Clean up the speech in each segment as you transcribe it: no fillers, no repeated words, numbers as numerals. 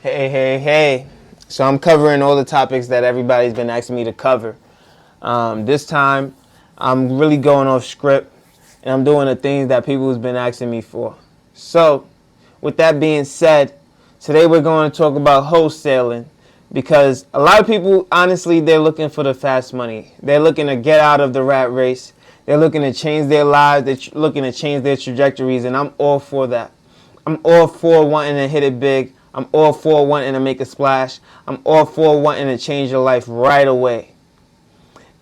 Hey, hey, hey. So I'm covering all the topics that everybody's been asking me to cover. This time, I'm really going off script, and I'm doing the things that people have been asking me for. So, with that being said, today we're going to talk about wholesaling because a lot of people, honestly, they're looking for the fast money. They're looking to get out of the rat race. They're looking to change their lives. They're looking to change their trajectories, and I'm all for that. I'm all for wanting to hit it big. I'm all for wanting to make a splash. I'm all for wanting to change your life right away.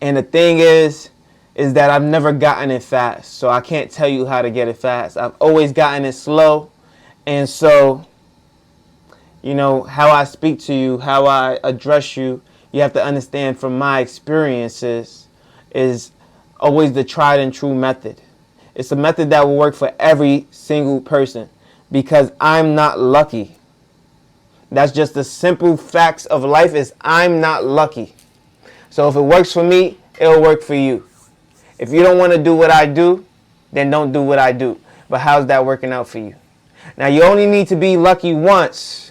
And the thing is that I've never gotten it fast. So I can't tell you how to get it fast. I've always gotten it slow. And so, how I speak to you, how I address you, you have to understand from my experiences is always the tried and true method. It's a method that will work for every single person because I'm not lucky. That's just the simple facts of life is I'm not lucky. So if it works for me, it'll work for you. If you don't want to do what I do, then don't do what I do. But how's that working out for you? Now you only need to be lucky once.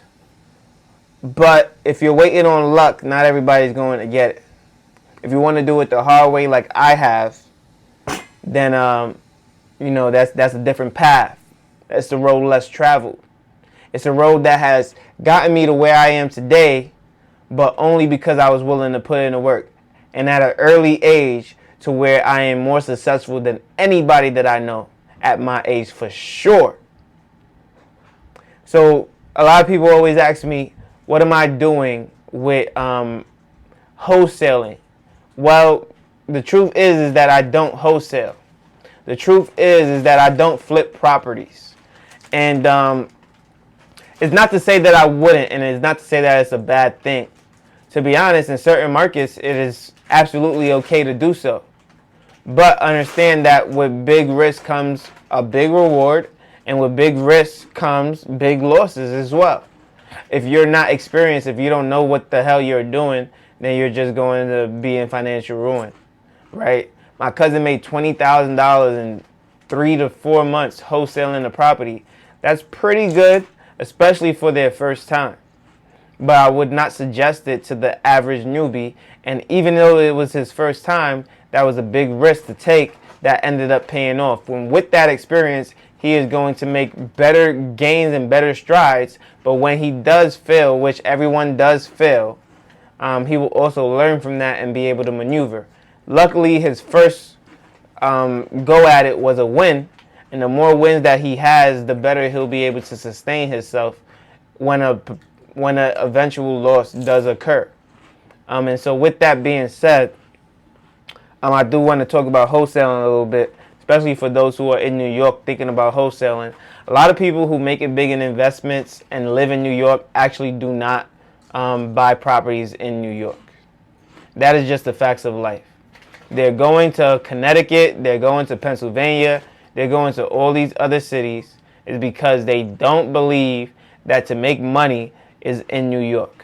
But if you're waiting on luck, not everybody's going to get it. If you want to do it the hard way like I have, then that's a different path. That's the road less traveled. It's a road that has gotten me to where I am today, but only because I was willing to put in the work. And at an early age to where I am more successful than anybody that I know at my age for sure. So a lot of people always ask me, what am I doing with wholesaling? Well, the truth is that I don't wholesale. The truth is that I don't flip properties. And it's not to say that I wouldn't, and it's not to say that it's a bad thing. To be honest, in certain markets, it is absolutely okay to do so. But understand that with big risk comes a big reward, and with big risk comes big losses as well. If you're not experienced, if you don't know what the hell you're doing, then you're just going to be in financial ruin, right? My cousin made $20,000 in 3 to 4 months wholesaling the property. That's pretty good, especially for their first time. But I would not suggest it to the average newbie. And even though it was his first time, that was a big risk to take that ended up paying off. When with that experience, he is going to make better gains and better strides. But when he does fail, which everyone does fail, he will also learn from that and be able to maneuver. Luckily, his first go at it was a win. And the more wins that he has, the better he'll be able to sustain himself when a eventual loss does occur. And so with that being said, I do want to talk about wholesaling a little bit, especially for those who are in New York thinking about wholesaling. A lot of people who make it big in investments and live in New York actually do not buy properties in New York. That is just the facts of life. They're going to Connecticut, they're going to Pennsylvania, they're going to all these other cities is because they don't believe that to make money is in New York.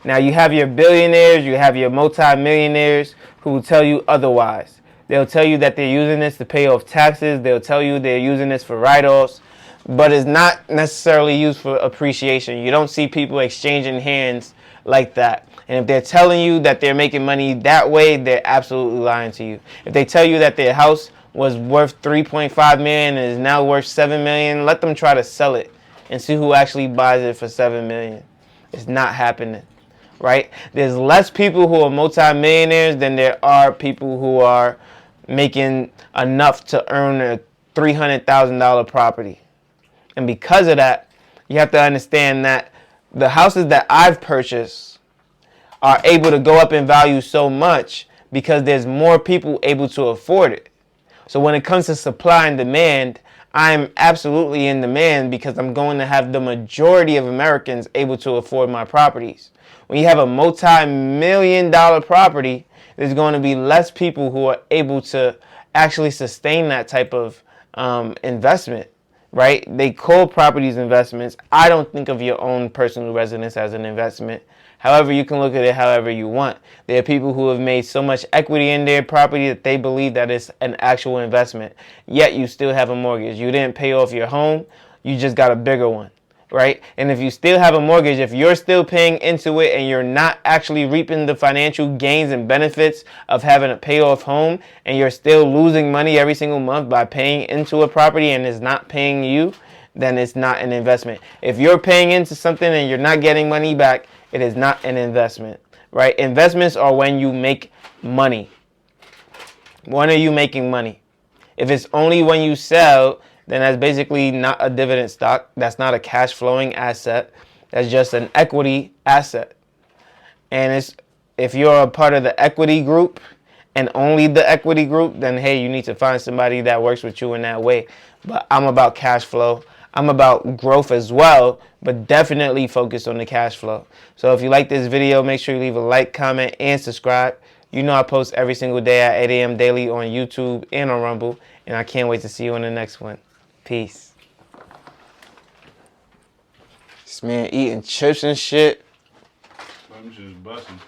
Now you have your billionaires, you have your multi-millionaires who will tell you otherwise. They'll tell you that they're using this to pay off taxes. They'll tell you they're using this for write-offs, but it's not necessarily used for appreciation. You don't see people exchanging hands like that. And if they're telling you that they're making money that way, they're absolutely lying to you. If they tell you that their house was worth $3.5 million and is now worth $7 million, let them try to sell it and see who actually buys it for $7 million. It's not happening, right? There's less people who are multimillionaires than there are people who are making enough to earn a $300,000 property. And because of that, you have to understand that the houses that I've purchased are able to go up in value so much because there's more people able to afford it. So when it comes to supply and demand, I'm absolutely in demand because I'm going to have the majority of Americans able to afford my properties. When you have a multi-million-dollar property, there's going to be less people who are able to actually sustain that type of investment, right? They call properties investments. I don't think of your own personal residence as an investment. However, you can look at it however you want. There are people who have made so much equity in their property that they believe that it's an actual investment. Yet you still have a mortgage. You didn't pay off your home. You just got a bigger one. right? And if you still have a mortgage, if you're still paying into it and you're not actually reaping the financial gains and benefits of having a pay off home, and you're still losing money every single month by paying into a property and it's not paying you, then it's not an investment. If you're paying into something and you're not getting money back, it is not an investment, right? Investments are when you make money. When are you making money? If it's only when you sell, then that's basically not a dividend stock. That's not a cash flowing asset. That's just an equity asset. And if you're a part of the equity group and only the equity group, then hey, you need to find somebody that works with you in that way. But I'm about cash flow. I'm about growth as well, but definitely focus on the cash flow. So if you like this video, make sure you leave a like, comment, and subscribe. You know I post every single day at 8 a.m. daily on YouTube and on Rumble. And I can't wait to see you on the next one. Peace. This man eating chips and shit. I'm just busting.